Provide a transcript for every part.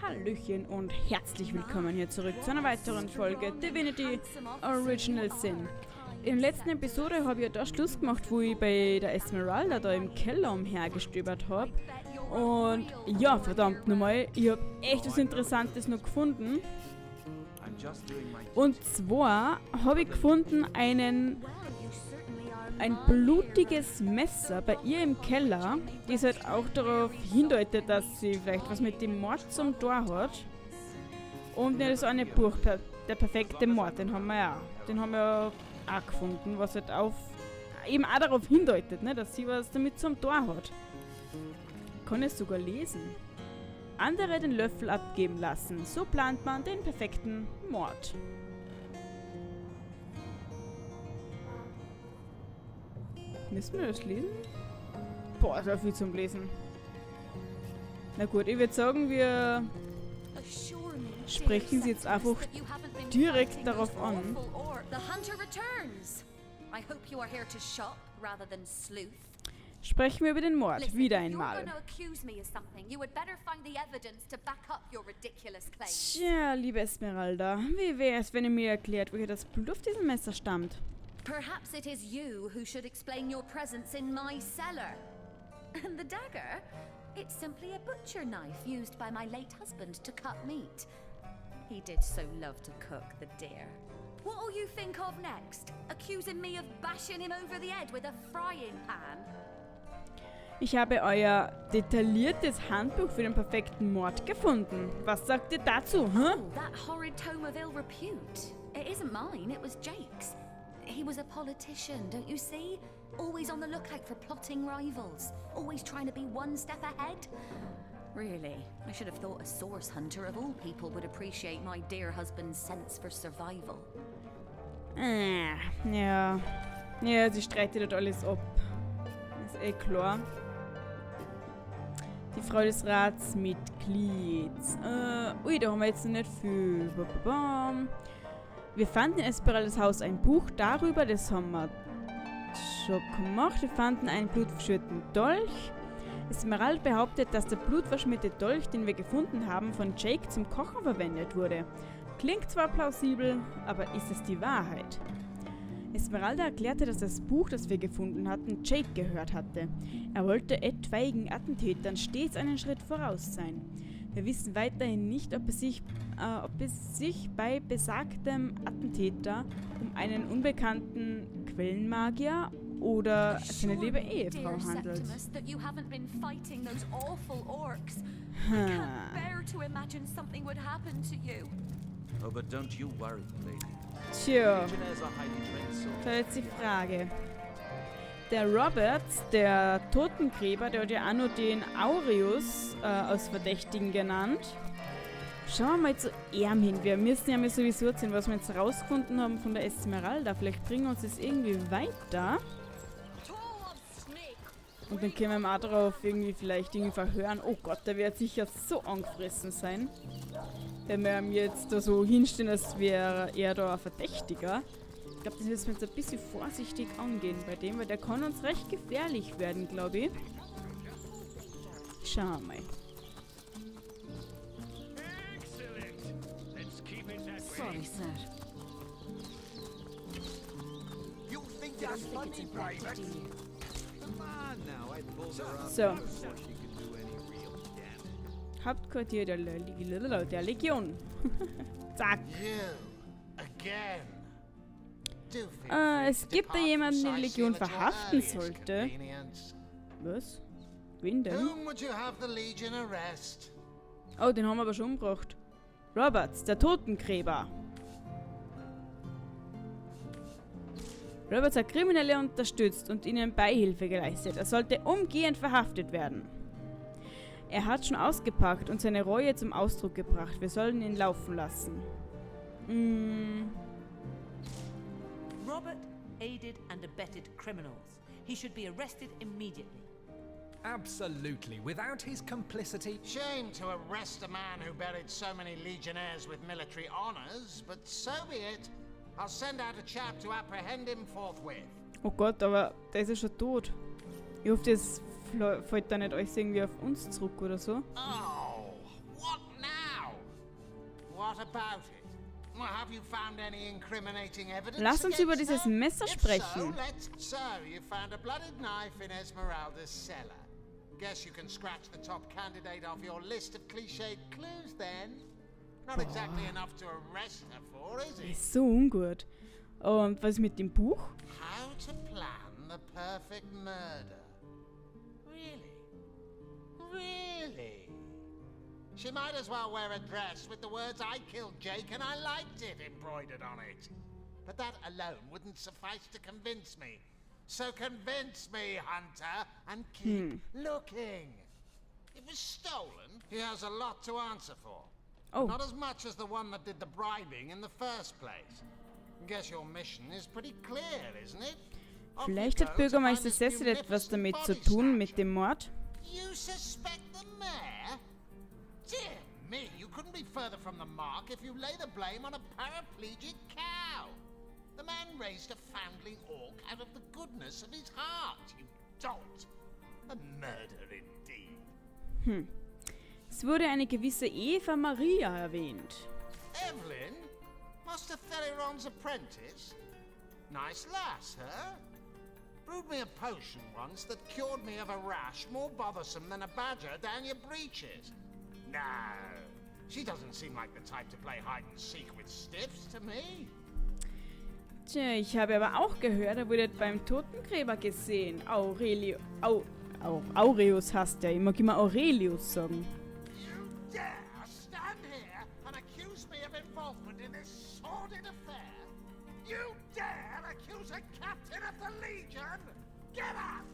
Hallöchen und herzlich willkommen hier zurück zu einer weiteren Folge Divinity Original Sin. In der letzten Episode habe ich ja da Schluss gemacht, wo ich bei der Esmeralda da im Keller umhergestöbert habe. Und ja, verdammt nochmal, ich habe echt was Interessantes noch gefunden. Und zwar habe ich gefunden ein blutiges Messer bei ihr im Keller, das halt auch darauf hindeutet, dass sie vielleicht was mit dem Mord zum Tor hat. Und das eine Buch, der perfekte Mord, den haben wir ja auch gefunden, was halt eben auch darauf hindeutet, ne, dass sie was damit zum Tor hat. Ich kann es sogar lesen. Andere den Löffel abgeben lassen, so plant man den perfekten Mord. Müssen wir das lesen? Boah, so viel zum Lesen. Na gut, ich würde sagen, wir sprechen sie jetzt einfach direkt darauf an. Sprechen wir über den Mord, wieder einmal. Tja, liebe Esmeralda, wie wäre es, wenn ihr mir erklärt, woher das Blut auf diesem Messer stammt? Perhaps it is you who should explain your presence in my cellar. And the dagger? It's simply a butcher knife used by my late husband to cut meat. He did so love to cook, the dear. What'll you think of next? Accusing me of bashing him over the head with a frying pan? Ich habe euer detailliertes Handbuch für den perfekten Mord gefunden. Was sagt ihr dazu, hä? Oh, that horrid tome of ill repute. It isn't mine, it was Jake's. He was a politician, don't you see? Always on the lookout for plotting rivals. Always trying to be one step ahead. Really, I should have thought a source hunter of all people would appreciate my dear husband's sense for survival. Ja. Ja, sie streitet dort alles ab. Ist eh klar. Die Frau des Ratsmitglieds. Ui, da haben wir jetzt noch nicht viel. Wir fanden in Esmeraldas Haus ein Buch darüber, das haben wir schon gemacht. Wir fanden einen blutverschmierten Dolch. Esmeralda behauptet, dass der blutverschmierte Dolch, den wir gefunden haben, von Jake zum Kochen verwendet wurde. Klingt zwar plausibel, aber ist es die Wahrheit? Esmeralda erklärte, dass das Buch, das wir gefunden hatten, Jake gehört hatte. Er wollte etwaigen Attentätern stets einen Schritt voraus sein. Wir wissen weiterhin nicht, ob es sich bei besagtem Attentäter um einen unbekannten Quellenmagier oder seine liebe Ehefrau handelt. Tja, da jetzt die Frage. Der Roberts, der Totengräber, der hat ja auch noch den Aureus aus Verdächtigen genannt. Schauen wir mal zu ihm hin. Wir müssen ja mal sowieso erzählen, was wir jetzt rausgefunden haben von der Esmeralda. Vielleicht bringen wir uns das irgendwie weiter. Und dann können wir auch darauf vielleicht verhören. Oh Gott, der wird sicher so angefressen sein. Wenn wir ihm jetzt da so hinstellen, als wäre er da ein Verdächtiger. Ich glaube, das müssen wir jetzt ein bisschen vorsichtig angehen bei dem, weil der kann uns recht gefährlich werden, glaube ich. Schauen wir mal. Sorry, sir. So. Hauptquartier der Legion. Zack. Es gibt da jemanden, den die Legion verhaften sollte. Was? Wen denn? Oh, den haben wir aber schon umgebracht. Roberts, der Totengräber. Roberts hat Kriminelle unterstützt und ihnen Beihilfe geleistet. Er sollte umgehend verhaftet werden. Er hat schon ausgepackt und seine Reue zum Ausdruck gebracht. Wir sollen ihn laufen lassen. Robert aided and abetted criminals. He should be arrested immediately. Absolutely. Without his complicity... Shame to arrest a man who buried so many legionnaires with military honors, but so be it. I'll send out a chap to apprehend him forthwith. Oh Gott, aber der ist ja schon tot. Ich hoffe, das fällt da nicht alles irgendwie auf uns zurück oder so. Oh, what now? what about it? Well, have you found any incriminating evidence? Lass uns über dieses Messer sprechen. So, you found a blooded knife in Esmeraldas Keller. Guess you can scratch the top candidate off your list of cliched clues then. Not exactly enough to arrest her for, is it? Ist so ungut. Und was mit dem Buch? How to plan the perfect murder. Really? Really? She might as well wear a dress with the words "I killed Jake and I liked it" embroidered on it. But that alone wouldn't suffice to convince me. So convince me, Hunter, and keep looking. It was stolen. He has a lot to answer for. Oh. Not as much as the one that did the bribing in the first place. Guess your mission is pretty clear, isn't it? Vielleicht hat Bürgermeister Cecil etwas damit zu tun, mit dem Mord. You suspect the mayor? Dear me, you couldn't be further from the mark if you lay the blame on a paraplegic cow. The man raised a foundling orc out of the goodness of his heart, you dolt. A murder indeed. Es wurde eine gewisse Evamaria erwähnt. Evelyn? Master Thelyrons' apprentice? Nice lass, huh? Brewed me a potion once that cured me of a rash more bothersome than a badger down your breeches. No, she doesn't seem like the type to play hide and seek with stiffs to me. Tja, ich habe aber auch gehört, er wurde beim Totengräber gesehen. Aureus hasst er. Ich mag immer Aurelius sagen. You dare stand here and accuse me of involvement in this sordid affair? You dare accuse a captain of the Legion? Get out!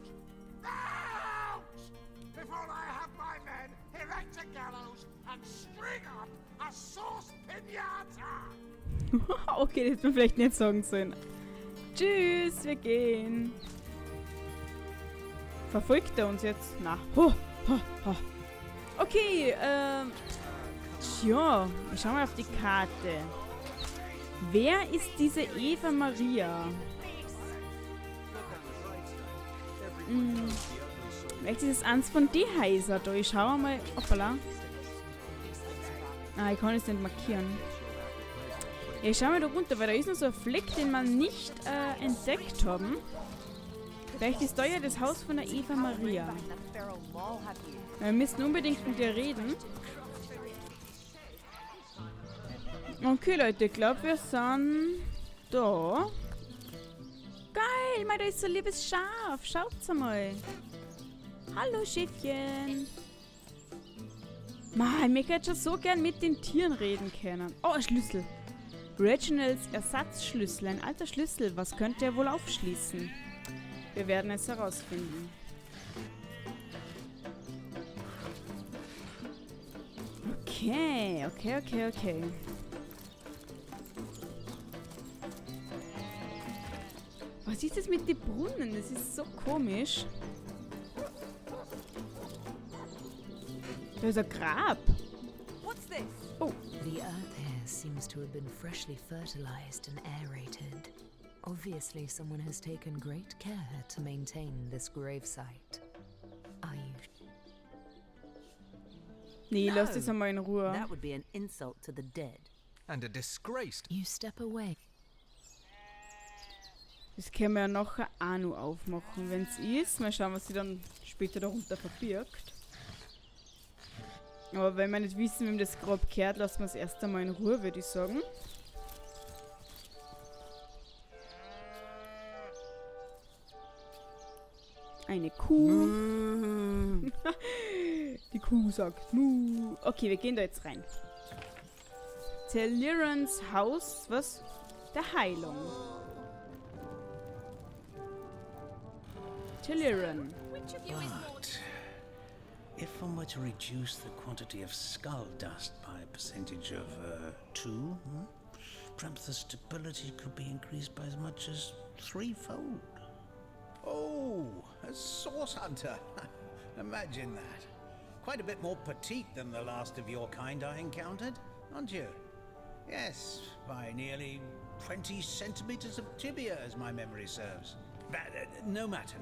Out! Before I have my men erect a gallows and string up a sauce pinata! Okay, das hätte man vielleicht nicht sagen sollen. Tschüss, wir gehen. Verfolgt er uns jetzt? Na. Okay, tja, schauen wir auf die Karte. Wer ist diese Evamaria? Vielleicht ist es eins von die Heiser da. Ich schaue mal. Hoppala. Ich kann es nicht markieren. Ich schaue mal da runter, weil da ist noch so ein Fleck, den wir nicht entdeckt haben. Vielleicht ist da ja das Haus von der Evamaria. Wir müssen unbedingt mit ihr reden. Okay, Leute, ich glaube, wir sind da. Geil, da ist so ein liebes Schaf. Schaut's mal. Hallo, Schäfchen. Mann, mir hätte schon so gern mit den Tieren reden können. Oh, ein Schlüssel. Reginalds Ersatzschlüssel. Ein alter Schlüssel. Was könnte er wohl aufschließen? Wir werden es herausfinden. Okay. Was ist das mit den Brunnen? Das ist so komisch. Da ist ein Grab. What's this? Oh. The earth here seems to have been freshly fertilized and aerated. Obviously, someone has taken great care to maintain this gravesite. Are you? Nee, lass das einmal in Ruhe. That would be an insult to the dead. And a disgrace. You step away. Das können wir ja nachher auch noch aufmachen, wenn es ist. Mal schauen, was sie dann später darunter verbirgt. Aber wenn wir nicht wissen, wem das grob gehört, lassen wir es erst einmal in Ruhe, würde ich sagen. Eine Kuh. Die Kuh sagt Mu. Okay, wir gehen da jetzt rein. Thelyrons Haus, was? Der Heilung. Telyron. But if one were to reduce the quantity of skull dust by a percentage of 2, perhaps the stability could be increased by as much as 3-fold. Oh, a source hunter. Imagine that. Quite a bit more petite than the last of your kind I encountered, aren't you? Yes, by nearly 20 centimeters of tibia, as my memory serves. But, no matter.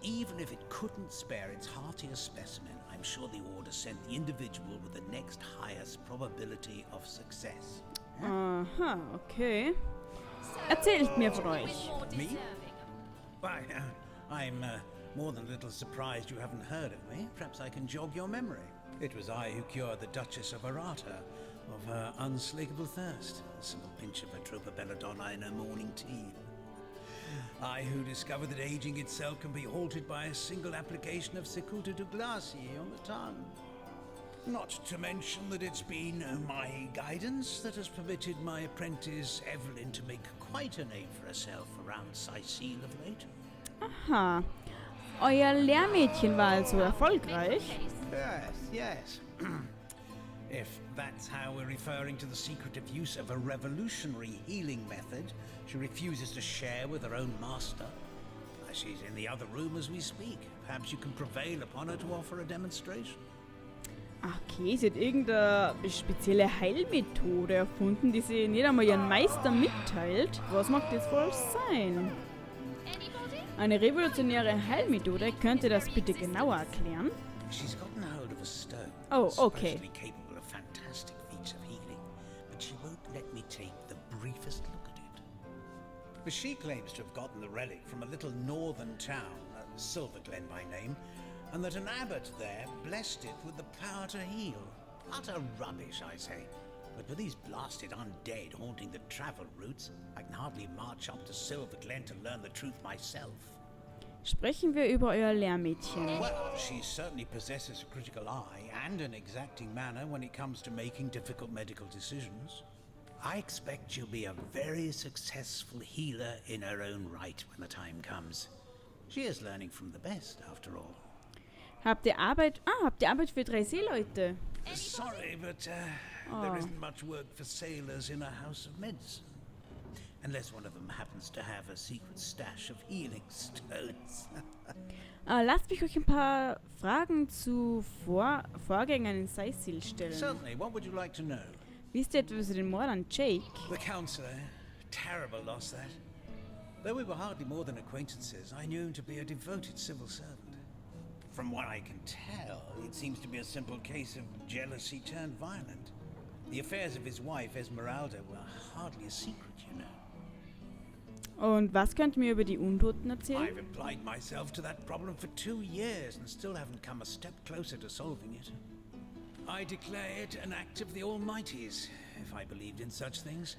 Even if it couldn't spare its heartiest specimen, I'm sure the Order sent the individual with the next highest probability of success. Aha, okay. Erzählt mir von euch. Me? Why, I'm more than a little surprised you haven't heard of me. Perhaps I can jog your memory. It was I who cured the Duchess of Arata of her unslakable thirst. A simple pinch of a tropa belladonna in her morning tea. I who discovered that aging itself can be halted by a single application of Secuta de Glacier on the tongue. Not to mention that it's been my guidance that has permitted my apprentice Evelyn to make quite a name for herself around Sicile of late. Aha. Euer Lehrmädchen war also erfolgreich. Yes. If that's how we're referring to the secretive use of a revolutionary healing method she refuses to share with her own master. She's in the other room as we speak. Perhaps you can prevail upon her to offer a demonstration. Okay, sie hat irgendeine spezielle Heilmethode erfunden, die sie nicht einmal ihren Meister mitteilt. Was mag das wohl sein? Eine revolutionäre Heilmethode, könnt ihr das bitte genauer erklären? She's gotten hold of a stone. Oh, okay. Supposedly capable of fantastic feats of healing, but she won't let me take the briefest look at it. But she claims to have gotten the relic from a little northern town, Silver Glen by name, and that an abbot there blessed it with the power to heal. Utter rubbish, I say. But with these blasted undead haunting the travel routes, I can hardly march up to Silver Glen to learn the truth myself. Sprechen wir über euer Lehrmädchen. Well, she certainly possesses a critical eye and an exacting manner when it comes to making difficult medical decisions. I expect she'll be a very successful healer in her own right when the time comes. She is learning from the best, after all. Habt ihr Arbeit für 3 Seeleute? Sorry, but there isn't much work for sailors in a house of medicine. Unless one of them happens to have a secret stash of healing stones. Lasst mich euch ein paar Fragen zu Vorgängern in Sicile stellen. Certainly, what would you like to know? Wisst ihr etwas über den Mord an Jake? The counselor, terrible loss that. Though we were hardly more than acquaintances, I knew him to be a devoted civil servant. From what I can tell, it seems to be a simple case of jealousy turned violent. The affairs of his wife, Esmeralda, were hardly a secret, you know. Und was könnt ihr mir über die Untoten erzählen? I've applied myself to that problem for 2 years and still haven't come a step closer to solving it. I declare it an act of the Almighty's, if I believed in such things.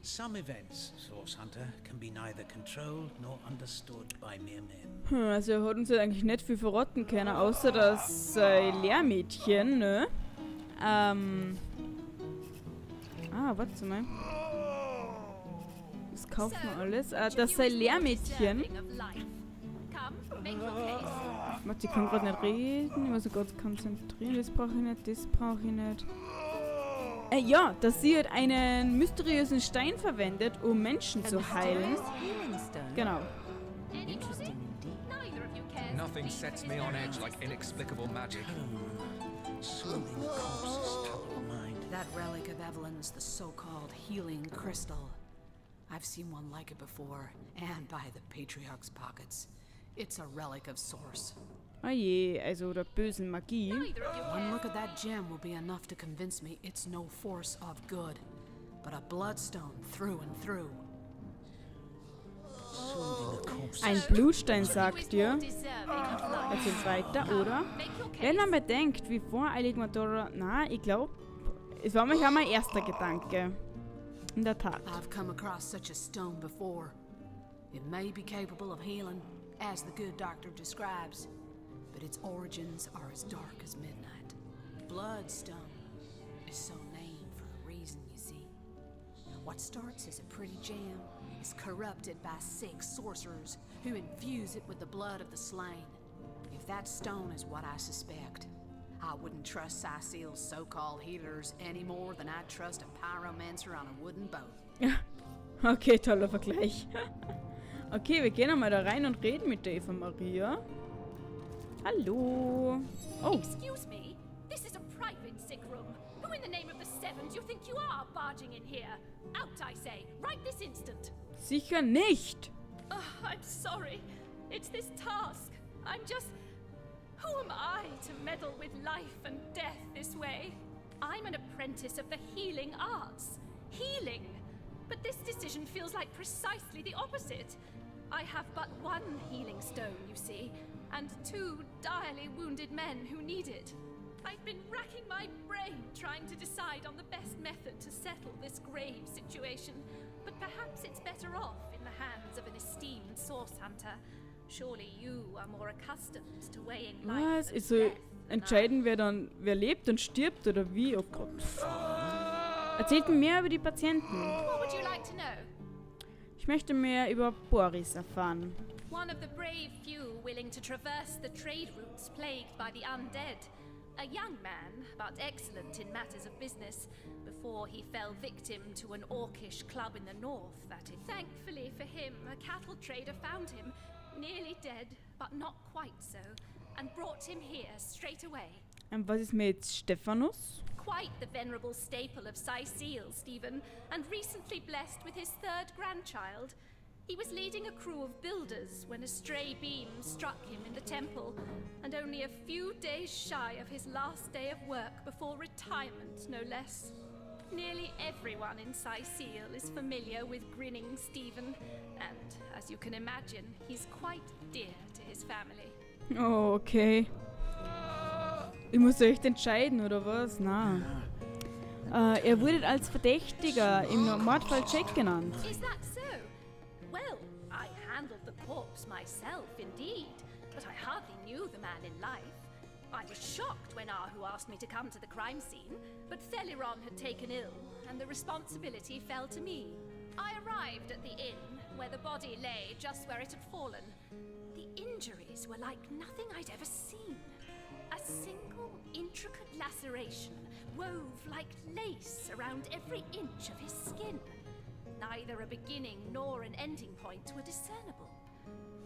Some events, Source Hunter, can be neither controlled nor understood by mere men. Also er hat uns ja eigentlich nicht viel verraten können, außer dass Lehrmädchen, ne? Warte mal. Das kaufen wir alles. Das sei Lehrmädchen. Warte, ich kann gerade nicht reden. Ich muss mich gerade konzentrieren. Das brauche ich nicht, das brauche ich nicht. Ja, dass sie halt einen mysteriösen Stein verwendet, um Menschen zu heilen. Genau. Nothing sets me on edge like inexplicable magic. That relic of Evelyn's the so-called healing crystal. I've seen one like it before, and by the Patriarch's pockets. It's a relic of source. Oh je, also der bösen Magie. One look at that gem will be enough to convince me it's no force of good, but a bloodstone through and through. Ein Blutstein, sagt ihr. Erzählt weiter, oder? Wenn man bedenkt, wie voreilig man da... Na, ich glaube, es war mich auch mein erster Gedanke. In der Tat. I've come across such a stone before. It may be capable of healing, as the good doctor describes, but its origins are as dark as midnight. Bloodstone is so named for a reason, you see. What starts as a pretty gem is corrupted by sick sorcerers who infuse it with the blood of the slain. If that stone is what I suspect, I wouldn't trust Sicile's so-called healers any more than I'd trust a pyromancer on a wooden boat. Okay, toller Vergleich. Okay, wir gehen einmal da rein und reden mit der Evamaria. Hallo. Oh. Excuse me, this is a private sick room. Who in the name of the Sevens you think you are barging in here? Out, I say, right this instant. Sicher nicht. I'm sorry. It's this task. I'm just... Who am I to meddle with life and death this way? I'm an apprentice of the healing arts. Healing! But this decision feels like precisely the opposite. I have but one healing stone, you see, and 2 direly wounded men who need it. I've been racking my brain trying to decide on the best method to settle this grave situation, but perhaps it's better off in the hands of an esteemed source hunter. Surely you are more accustomed to weighing life and Also death than entscheiden, wer lebt und stirbt oder wie? Oh Gott. Erzählt mir mehr über die Patienten. What would you like to know? Ich möchte mehr über Boris erfahren. One of the brave few willing to traverse the trade routes plagued by the undead. A young man, but excellent in matters of business, before he fell victim to an orcish club in the north, that is. Thankfully for him, a cattle trader found him, nearly dead, but not quite so, and brought him here straight away. Und was ist mit Stephanus? Quite the venerable staple of Sicile, Stephen, and recently blessed with his 3rd grandchild. He was leading a crew of builders when a stray beam struck him in the temple, and only a few days shy of his last day of work before retirement, no less. Nearly everyone in Sicile is familiar with grinning Stephen, and as you can imagine, he's quite dear to his family. Oh, okay. Ich muss echt entscheiden, oder was? Na. Er wurde als Verdächtiger im Mordfall Jack genannt. Is that so? Well, I handled the corpse myself, indeed, but I hardly knew the man in life. I was shocked when Ahu asked me to come to the crime scene, but Thelyron had taken ill, and the responsibility fell to me. I arrived at the inn, where the body lay just where it had fallen. The injuries were like nothing I'd ever seen. A single intricate laceration wove like lace around every inch of his skin. Neither a beginning nor an ending point were discernible.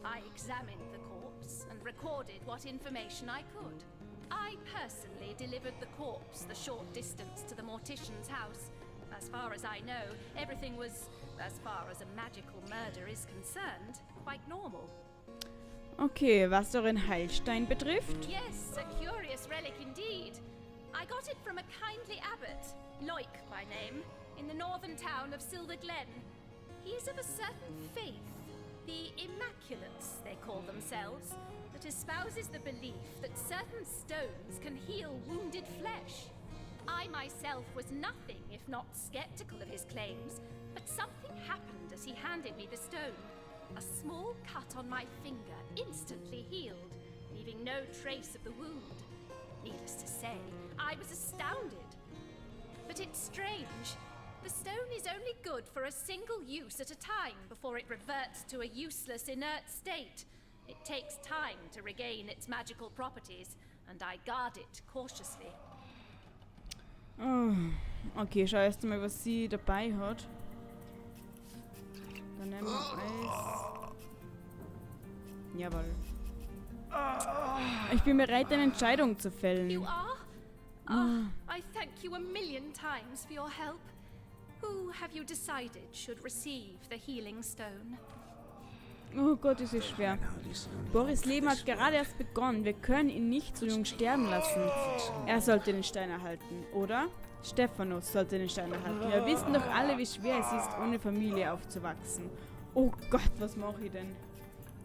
I examined the corpse and recorded what information I could. I personally delivered the corpse the short distance to the mortician's house. As far as I know, everything was, as far as a magical murder is concerned, quite normal. Okay, was euren Heilstein betrifft. Yes, a curious relic indeed. I got it from a kindly abbot, Loic by name, in the northern town of Silver Glen. He is of a certain faith, the Immaculates they call themselves, that espouses the belief that certain stones can heal wounded flesh. I myself was nothing if not skeptical of his claims, but something happened as he handed me the stone. A small cut on my finger instantly healed, leaving no trace of the wound. Needless to say, I was astounded. But it's strange. The stone is only good for a single use at a time before it reverts to a useless, inert state. It takes time to regain its magical properties, and I guard it cautiously. Oh, okay, schau erst mal, was sie dabei hat. Dann nehmen wir Eis. Jawohl. Ich bin bereit, eine Entscheidung zu fällen. You are? Oh, I thank you a million times for your help. Who have you decided should receive the healing stone? Oh Gott, ist es schwer. Boris' Leben hat gerade erst begonnen. Wir können ihn nicht so jung sterben lassen. Er sollte den Stein erhalten, oder? Stephanus sollte den Stein erhalten. Wir wissen doch alle, wie schwer es ist, ohne Familie aufzuwachsen. Oh Gott, was mache ich denn?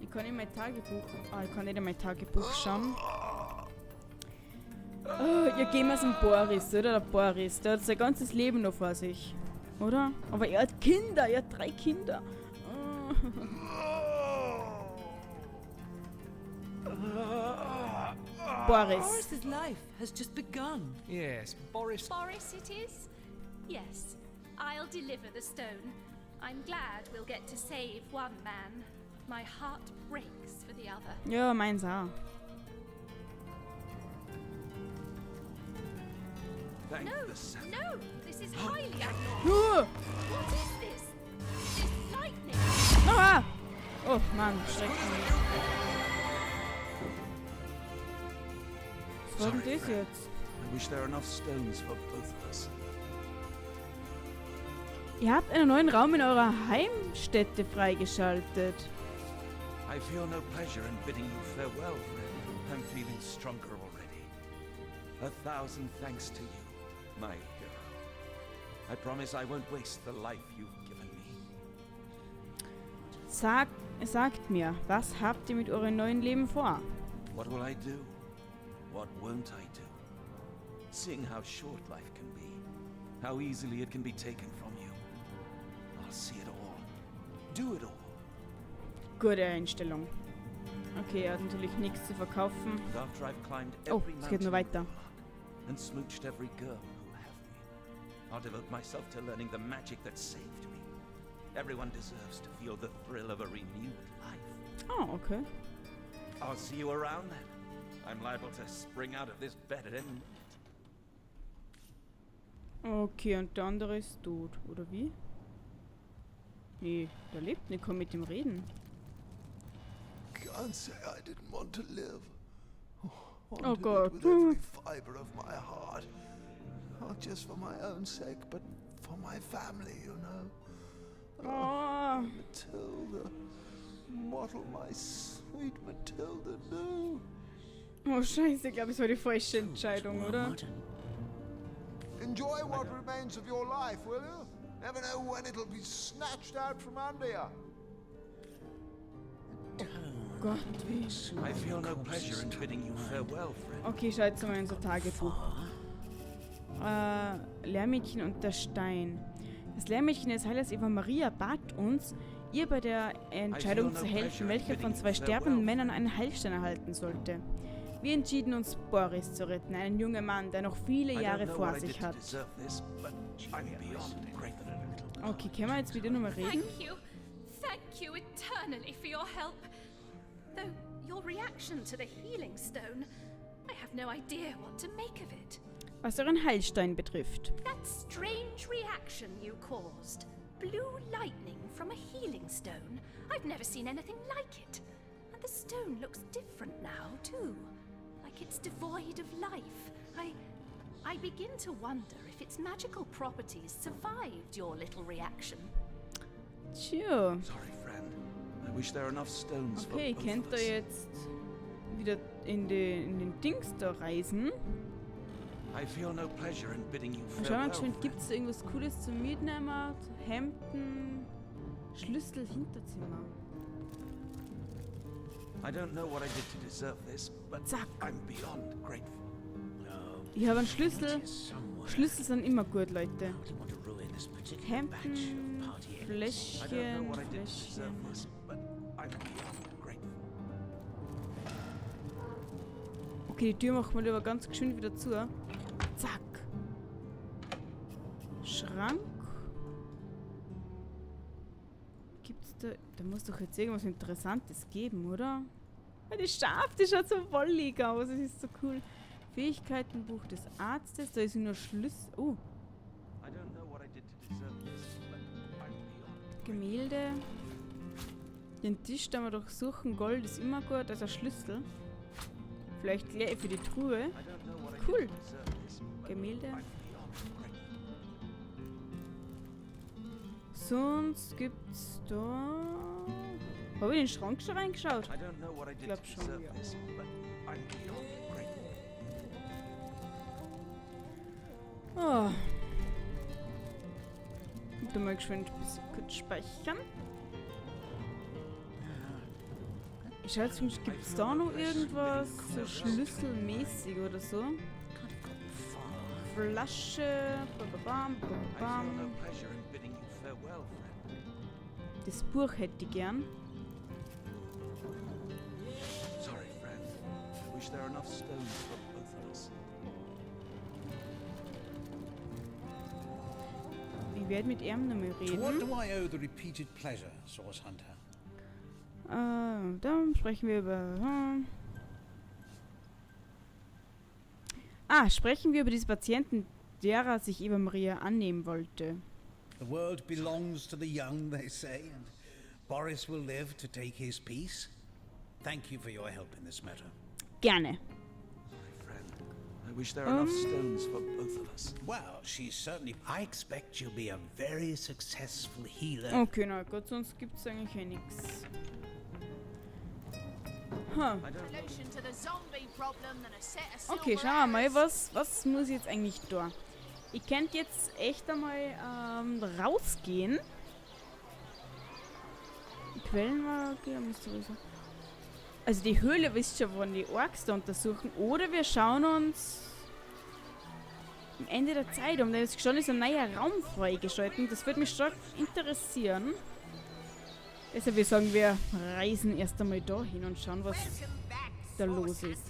Ich kann in mein Tagebuch... ich kann nicht in mein Tagebuch schauen. Ja, gehen wir zum Boris, oder? Der Boris, der hat sein ganzes Leben noch vor sich. Oder? Aber er hat Kinder, er hat 3 Kinder. Boris. Boris's life has just begun. Yes, Boris. Boris it is? Yes, I'll deliver the stone. I'm glad we'll get to save one man. My heart breaks for the other. Ja, meins auch. No, this is highly abnormal. What is this? This lightning. Ah! Oh Mann, schrecklich. Was war denn das jetzt? I wish there were enough stones for both of us. Ihr habt einen neuen Raum in eurer Heimstätte freigeschaltet. I feel no pleasure in bidding you farewell, friend. I'm feeling stronger already. 1,000 thanks to you. my hero. I promise I won't waste the life you've given me. Sagt mir, was habt ihr mit eurem neuen Leben vor? What will I do? What won't I do? Seeing how short life can be, how easily it can be taken from you, I'll see it all. Do it all. Gute Einstellung. Okay, er hat natürlich nichts zu verkaufen. And after I've climbed Oh, every es geht nur mountain weiter. and smooched every girl who'll have me, I'll devote myself to learning the magic that saved me. Everyone deserves to feel the thrill of a renewed life. Oh, okay. I'll see you around then. I'm liable to spring out of this bed at any minute. Okay, und der andere ist tot, oder wie? Nee, der lebt nicht, kann mit ihm reden. Can't say I didn't want to live. Oh God. With every fiber of my heart. Not just for my own sake, but for my family, you know. Oh. Matilda. What'll my sweet Matilda do? Oh, scheiße, ich glaube, es war die falsche Entscheidung, oder? Enjoy what remains of your life, will you? Never know when it'll be snatched out from under you. Gott, wie... I feel no pleasure in bidding you farewell, friend. Okay, schau jetzt mal in unser Tagebuch. Lehrmädchen und der Stein. Das Lehrmädchen des Heilers Evamaria bat uns, ihr bei der Entscheidung zu helfen, welcher von zwei sterbenden Männern einen Heilstein erhalten sollte. Wir entschieden uns, Boris zu retten, einen jungen Mann, der noch viele Jahre vor sich hat. Okay, können wir jetzt wieder nochmal reden? Thank you eternally for your help. Though your reaction to the healing stone, I have no idea what to make of it. Was euren Heilstein betrifft. That strange reaction you caused. Blue lightning from a healing stone. I've never seen anything like it. And the stone looks different now, too. Like it's devoid of life. I begin to wonder if its magical properties survived your little reaction. Tja. Sorry, friend. I wish there were enough stones for Okay, both könnt of ihr us. jetzt wieder in den Dings da reisen? I feel no pleasure in bidding you Und schauen wir farewell. schon, gibt es da irgendwas Cooles zum Mitnehmen? Hemden, Schlüssel, Hinterzimmer. I don't know what I did to deserve this, but Zack. I'm beyond grateful. Ich habe einen Schlüssel. Schlüssel sind immer gut, Leute. Hemden, I don't know Fläschchen, what I did to deserve Fläschchen. this, but I'm beyond grateful. Okay, die Tür machen wir lieber ganz geschwind wieder zu. Zack. Schrank. Gibt's da... Da muss doch jetzt irgendwas Interessantes geben, oder? Ja, die Schaf, die schaut so wollig aus. Das ist so cool. Fähigkeitenbuch des Arztes. Da ist nur Schlüssel... Oh, I don't know what I did to deserve this, but I'm beyond Gemälde. Den Tisch da mal durchsuchen. Gold ist immer gut. Also Schlüssel. Vielleicht gleich für die Truhe. I don't know what I Cool. did to deserve this, but Gemälde. I'm beyond grateful. Sonst gibt's da... Habe ich in den Schrank schon reingeschaut? I don't know what I did Glaub to schon, deserve ja. this, but I'm beyond grateful. Oh. Und dann mal geschwind ein bisschen kurz speichern. Ich schau jetzt, gibt es da noch irgendwas so schlüsselmäßig oder so? Flasche. Bababam, I feel no bababam. pleasure in bidding you farewell, friend. Das Buch hätte ich gern. Sorry, friend. I wish there were enough stones for both of us. Ich werde mit ihm noch mal To what reden. do I owe the repeated pleasure, Source Hunter? Dann sprechen wir über... sprechen wir über diese Patienten, derer sich Evamaria annehmen wollte. The world belongs to the young, they say, and Boris will live to take his piece. Thank you for your help in this matter. Gerne. My friend, I wish there were enough stones for both of us. Well, she's certainly... I expect she'll be a very successful healer. Okay, na gut, sonst gibt's eigentlich eh nix. Huh. Solution to the zombie problem than a set of Okay, silver schauen wir mal, arrows. was muss ich jetzt eigentlich da? Ich könnte jetzt echt einmal rausgehen. Quellenmagie muss sowieso. Also die Höhle wisst ihr, wann die Orks da untersuchen. Oder wir schauen uns am Ende der Zeit um. Denn es schon ist ein neuer Raum freigeschalten. Das würde mich stark interessieren. Deshalb würde ich sagen, wir reisen erst einmal da hin und schauen, was da los ist.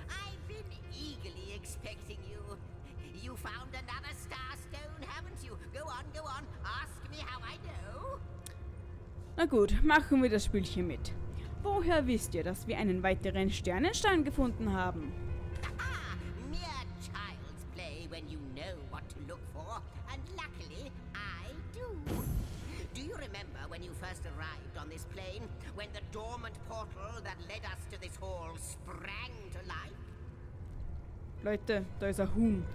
I've been eagerly expecting you. You found another starstone, haven't you? Go on, ask me how I know. Na gut, machen wir das Spielchen mit. Woher wisst ihr, dass wir einen weiteren Sternenstein gefunden haben? Ah, mere child's play when you know what to look for, and luckily I do. Do you remember when you first arrived on this plane, when the dormant portal that led us to this hall sprang to life? Leute, da ist ein Huhn.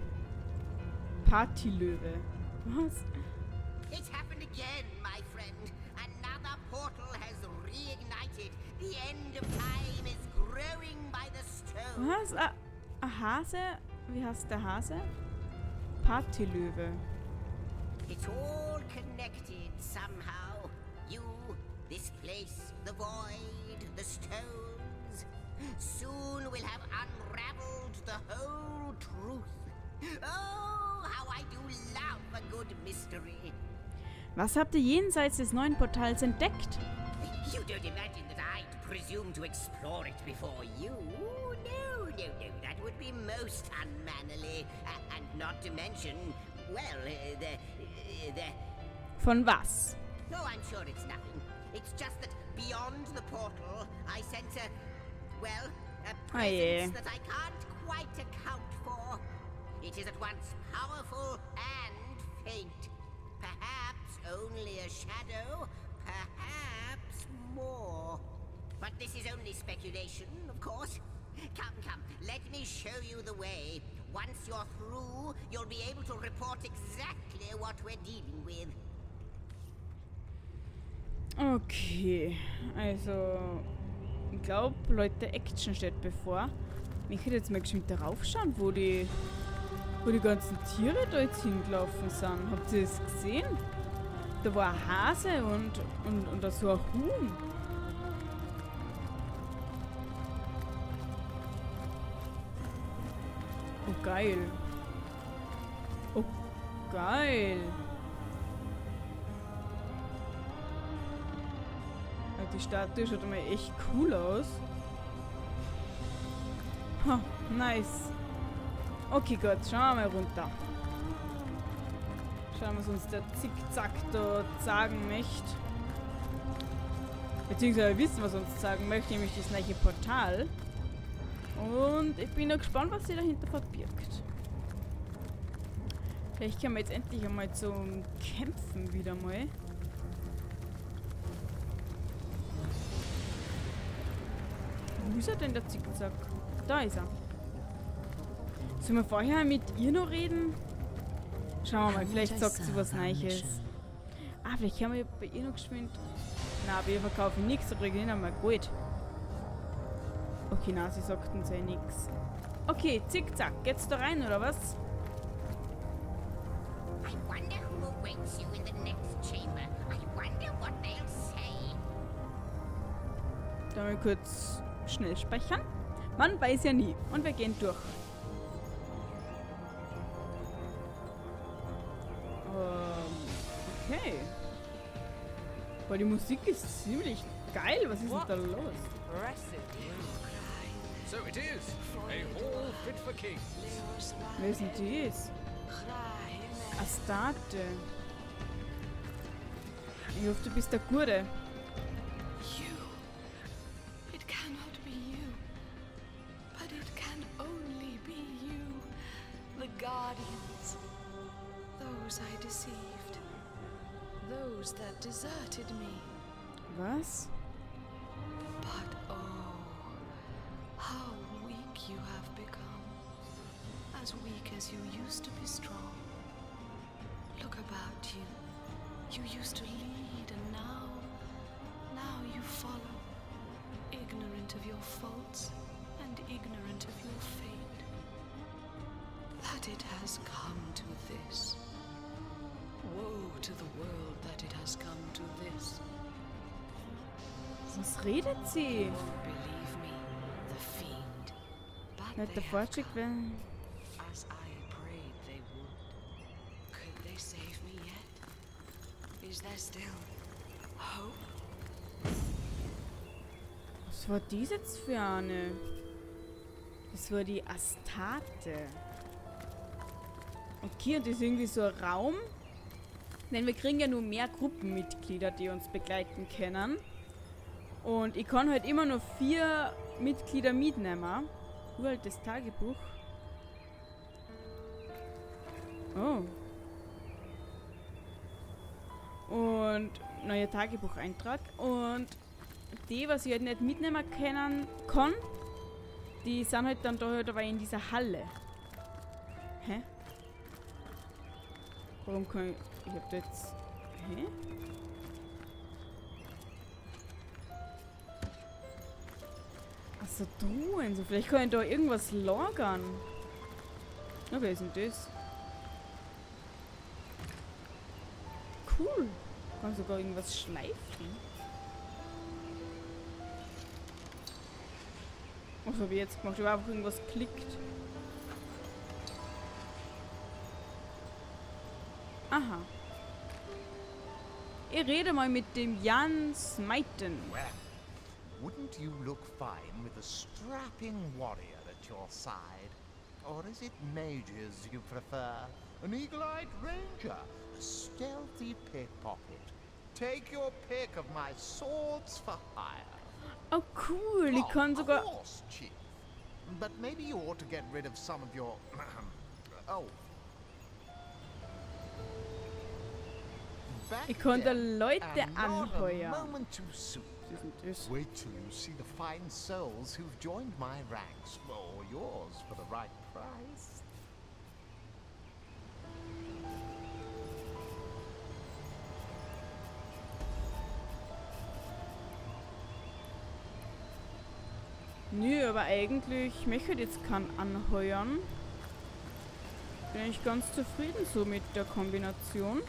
Partylöwe. Was? It's happened again, my friend. Another portal has reignited. The end of time is growing by the stone. Was? Ein Hase? Wie heißt der Hase? Partylöwe. It's all connected somehow. You, this place, the void, the stones. Soon we'll have unraveled the whole truth. Oh, how I do love a good mystery. Was habt ihr jenseits des neuen Portals entdeckt? You don't imagine that I'd presume to explore it before you? No, that would be most unmannerly. And not to mention, well, the... Von was? No, I'm sure it's nothing. It's just that beyond the portal, I sense a presence that I can't quite account for. It is at once powerful and faint. Perhaps only a shadow, perhaps more. But this is only speculation, of course. Come, let me show you the way. Once you're through, you'll be able to report exactly what we're dealing with. Okay, also ich glaube, Leute, Action steht bevor. Ich hätte jetzt mal geschwind darauf schauen, wo die ganzen Tiere da jetzt hingelaufen sind. Habt ihr das gesehen? Da war ein Hase und da so ein Huhn. Oh, geil. Oh, geil. Die Statue schaut mal echt cool aus. Ha, nice. Okay, gut, schauen wir mal runter. Schauen, was uns der Zickzack da sagen möchte. Beziehungsweise wir wissen, was uns sagen möchte, nämlich das neue Portal. Und ich bin noch gespannt, was sie dahinter verbirgt. Vielleicht können wir jetzt endlich einmal zum Kämpfen wieder mal. Wo ist er denn, der Zickzack? Da ist er. Sollen wir vorher mit ihr noch reden? Schauen wir mal, vielleicht sagt sie was Neues. Ah, vielleicht können wir bei ihr noch geschwind. Na, wir verkaufen nichts, da kriegen wir nicht einmal Gold. Okay, na, sie sagt uns ja nichts. Okay, Zickzack, geht's da rein, oder was? I wonder who awaits you in the next chamber. I wonder what they'll say. Da mal kurz schnell speichern. Man weiß ja nie. Und wir gehen durch. Okay. Boah, die Musik ist ziemlich geil. Was ist denn da los? So it is. A hall fit for kings. Wer ist denn dies? Astarte. Ich hoffe, du bist der Gute. It cannot be you. But it can only be you. The Guardians. Those I deceived. Those that deserted me. Was? But oh, how weak you have become. As weak as you used to be strong. Look about you. You used to lead, and now you follow. Ignorant of your faults and ignorant of your fate. that it has come to this. Woe to the world that it has come to this. Was redet sie? Won't believe me, the fiend. But Hat they der have Fortschritt come, werden? as I prayed they would. Could they save me yet? Is there still hope? Was war dies jetzt für eine? Das war die Astarte. Okay, und das ist irgendwie so ein Raum. Denn wir kriegen ja nur mehr Gruppenmitglieder, die uns begleiten können. Und ich kann halt immer nur 4 Mitglieder mitnehmen. Uraltes Tagebuch. Oh. Und neuer Tagebucheintrag. Und die, was ich halt nicht mitnehmen können kann, die sind halt dann da halt aber in dieser Halle. Hä? Warum kann ich... Ich hab da jetzt... Hä? Achso, Truhen. So, vielleicht kann ich da irgendwas lagern. Na, wer ist denn das? Cool. Kann sogar irgendwas schleifen. Was habe ich jetzt gemacht? Ich habe einfach irgendwas geklickt. Aha. Ich rede mal mit dem Jan Smiten. Well, wouldn't you look fine with a strapping warrior at your side? Or is it mages you prefer? An eagle-eyed ranger? A stealthy pickpocket? Take your pick of my swords for hire. Oh cool, ich kann sogar... Horse, Chief. But maybe you ought to get rid of some of your... oh. Ich konnte Leute anheuern. Moment too soon. Wait till you see the fine souls who've joined my ranks, or yours for the right price. Nö, aber eigentlich möchte ich jetzt keinen anheuern. Bin ich ganz zufrieden so mit der Kombination.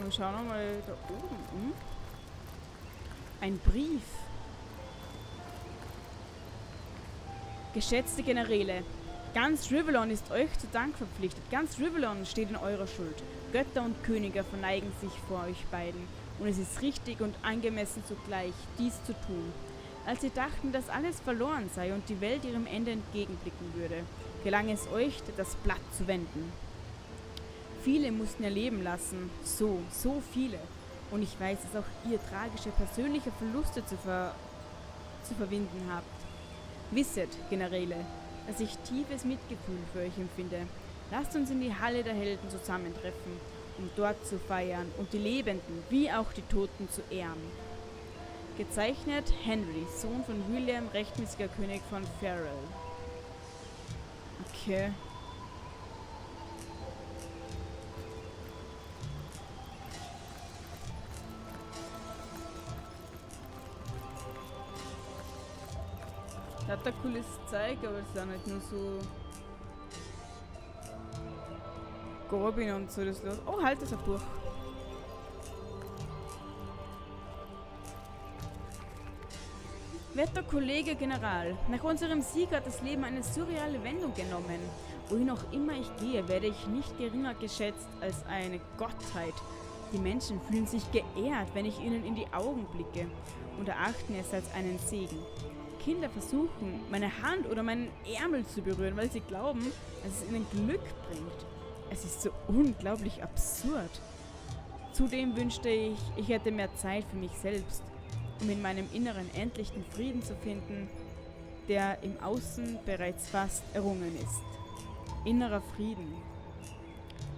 Und schauen wir mal da oben. Ein Brief. Geschätzte Generäle, ganz Rivellon ist euch zu Dank verpflichtet. Ganz Rivellon steht in eurer Schuld. Götter und Könige verneigen sich vor euch beiden. Und es ist richtig und angemessen zugleich, dies zu tun. Als sie dachten, dass alles verloren sei und die Welt ihrem Ende entgegenblicken würde, gelang es euch, das Blatt zu wenden. Viele mussten ihr Leben lassen, so viele. Und ich weiß, dass auch ihr tragische persönliche Verluste zu verwinden habt. Wisset, Generäle, dass ich tiefes Mitgefühl für euch empfinde. Lasst uns in die Halle der Helden zusammentreffen, um dort zu feiern und die Lebenden wie auch die Toten zu ehren. Gezeichnet Henry, Sohn von William, rechtmäßiger König von Farrell. Okay. Das hat ein cooles Zeug, aber es sind halt nur so Goblin und so das los. Oh, halt, das ist ein Buch. Werter Kollege General, nach unserem Sieg hat das Leben eine surreale Wendung genommen. Wohin auch immer ich gehe, werde ich nicht geringer geschätzt als eine Gottheit. Die Menschen fühlen sich geehrt, wenn ich ihnen in die Augen blicke und erachten es als einen Segen. Kinder versuchen, meine Hand oder meinen Ärmel zu berühren, weil sie glauben, dass es ihnen Glück bringt. Es ist so unglaublich absurd. Zudem wünschte ich, ich hätte mehr Zeit für mich selbst, um in meinem Inneren endlich den Frieden zu finden, der im Außen bereits fast errungen ist. Innerer Frieden.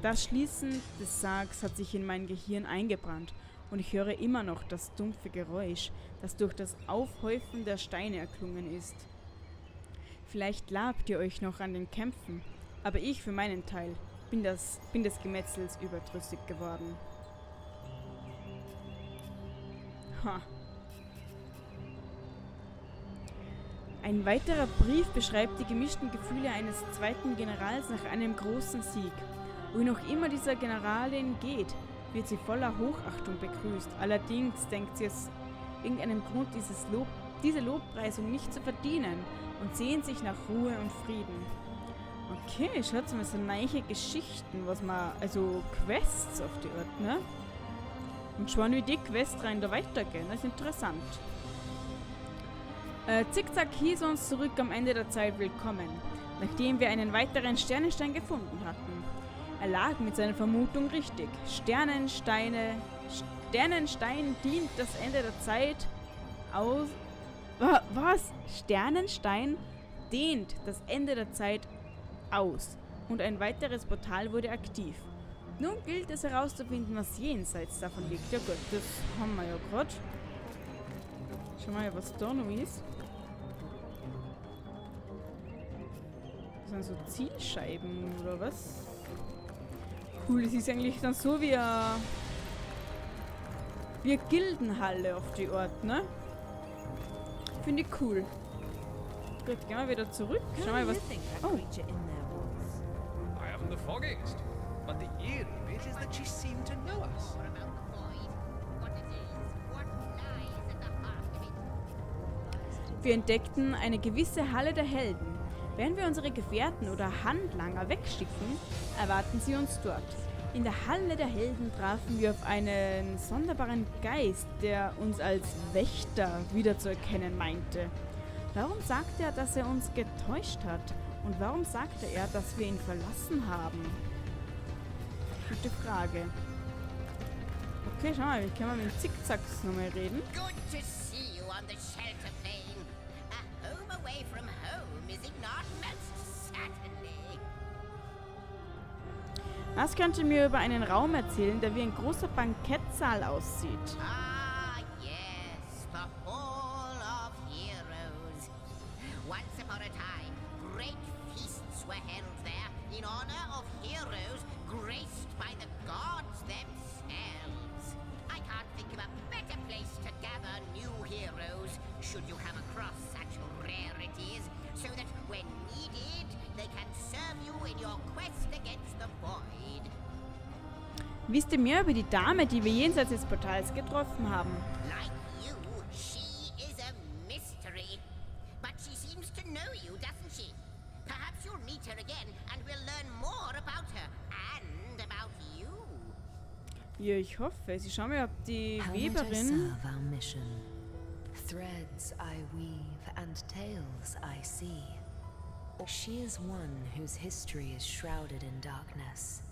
Das Schließen des Sargs hat sich in mein Gehirn eingebrannt und ich höre immer noch das dumpfe Geräusch, das durch das Aufhäufen der Steine erklungen ist. Vielleicht labt ihr euch noch an den Kämpfen, aber ich für meinen Teil bin des Gemetzels überdrüssig geworden. Ha. Ein weiterer Brief beschreibt die gemischten Gefühle eines zweiten Generals nach einem großen Sieg. Wo noch immer dieser Generalin geht, wird sie voller Hochachtung begrüßt. Allerdings denkt sie aus irgendeinem Grund diese Lobpreisung nicht zu verdienen und sehnt sich nach Ruhe und Frieden. Okay, schaut mal, so neue Geschichten, was man, also Quests auf die Art, ne? Und schauen, wie die Quests rein da weitergehen, das ist interessant. Zickzack hieß uns zurück am Ende der Zeit willkommen, nachdem wir einen weiteren Sternenstein gefunden hatten. Er lag mit seiner Vermutung richtig. Sternenstein dient das Ende der Zeit aus... Was? Sternenstein dehnt das Ende der Zeit aus und ein weiteres Portal wurde aktiv. Nun gilt es herauszufinden, was jenseits davon liegt. Ja gut, das haben wir ja gerade. Schauen wir mal, was da noch ist. Das sind so Zielscheiben oder was? Cool, das ist eigentlich dann so wie eine Gildenhalle auf die Art, ne? Finde ich cool. Gut, gehen wir wieder zurück. Schau mal, was... Oh. I haven't the foggiest, but the eerie bit is that she seemed to know us. Wir entdeckten eine gewisse Halle der Helden. Wenn wir unsere Gefährten oder Handlanger wegschicken, erwarten sie uns dort. In der Halle der Helden trafen wir auf einen sonderbaren Geist, der uns als Wächter wiederzuerkennen meinte. Warum sagte er, dass er uns getäuscht hat? Und warum sagte er, dass wir ihn verlassen haben? Gute Frage. Okay, schau mal, wie können wir mit dem Zickzacks nochmal reden? Good to see you on the shelter plane. A home away from home, is it not? Most certainly. Was könnte mir über einen Raum erzählen, der wie ein großer Bankettsaal aussieht? Ah, yes, the Hall of Heroes. Once upon a time, great feasts were held there in honor of heroes graced by the gods themselves. I can't think of a better place to gather new heroes, should you come across such rarities, so that when needed, they can serve you in your quest against the void. Wisst ihr mehr über die Dame, die wir jenseits des Portals getroffen haben? Like you, she is a mystery. But she seems to know you, doesn't she? Perhaps you'll meet her again and we'll learn more about her and about you. Ja, ich hoffe. Sie schauen wir, ob die How might I Weberin... serve our mission? Threads I weave and tales I see. She is one whose history is shrouded in darkness.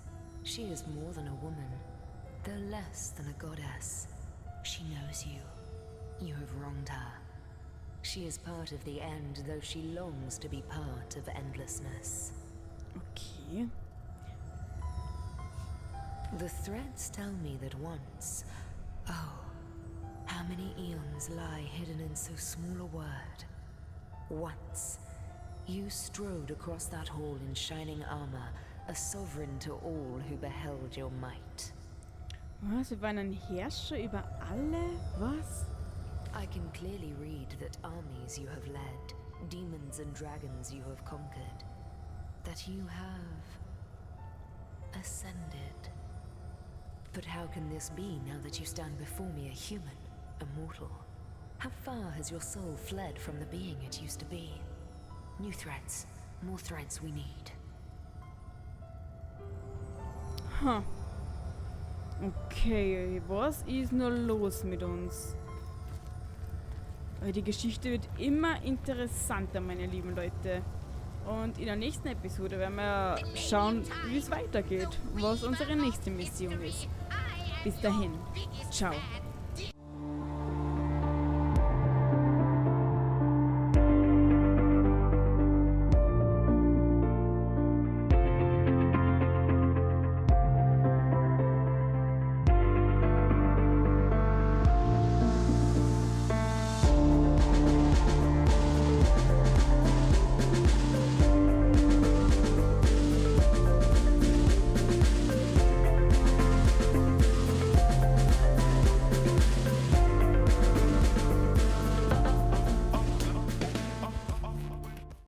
She is more than a woman, though less than a goddess. She knows you. You have wronged her. She is part of the end, though she longs to be part of endlessness. Okay. The threads tell me that once, oh, how many eons lie hidden in so small a word. Once, you strode across that hall in shining armor, a sovereign to all who beheld your might. Was? Wir waren ein Herrscher über alle? Was? I can clearly read that armies you have led, demons and dragons you have conquered, that you have ascended. But how can this be now that you stand before me a human, a mortal? How far has your soul fled from the being it used to be? New threads, more threads we need. Huh. Okay, was ist nur los mit uns? Aber die Geschichte wird immer interessanter, meine lieben Leute. Und in der nächsten Episode werden wir schauen, wie es weitergeht, was unsere nächste Mission ist. Bis dahin, ciao.